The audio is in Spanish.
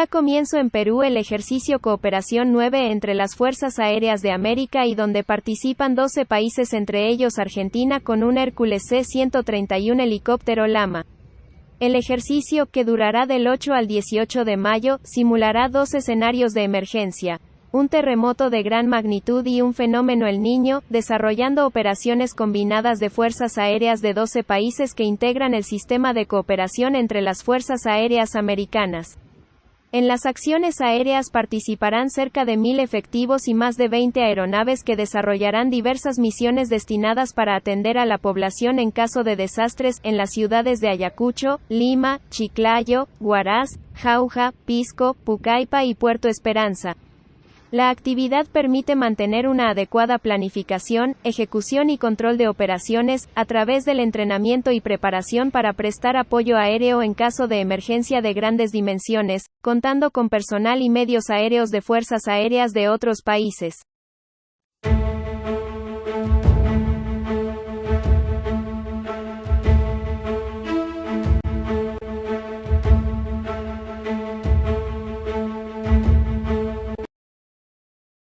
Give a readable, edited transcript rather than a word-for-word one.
Da comienzo en Perú el ejercicio Cooperación 9 entre las Fuerzas Aéreas de América y donde participan 12 países, entre ellos Argentina, con un Hércules C-131 helicóptero Lama. El ejercicio, que durará del 8 al 18 de mayo, simulará 2 escenarios de emergencia: un terremoto de gran magnitud y un fenómeno El Niño, desarrollando operaciones combinadas de fuerzas aéreas de 12 países que integran el sistema de cooperación entre las Fuerzas Aéreas Americanas. En las acciones aéreas participarán cerca de 1.000 efectivos y más de 20 aeronaves que desarrollarán diversas misiones destinadas para atender a la población en caso de desastres, en las ciudades de Ayacucho, Lima, Chiclayo, Huaraz, Jauja, Pisco, Pucallpa y Puerto Esperanza. La actividad permite mantener una adecuada planificación, ejecución y control de operaciones, a través del entrenamiento y preparación para prestar apoyo aéreo en caso de emergencia de grandes dimensiones, contando con personal y medios aéreos de fuerzas aéreas de otros países.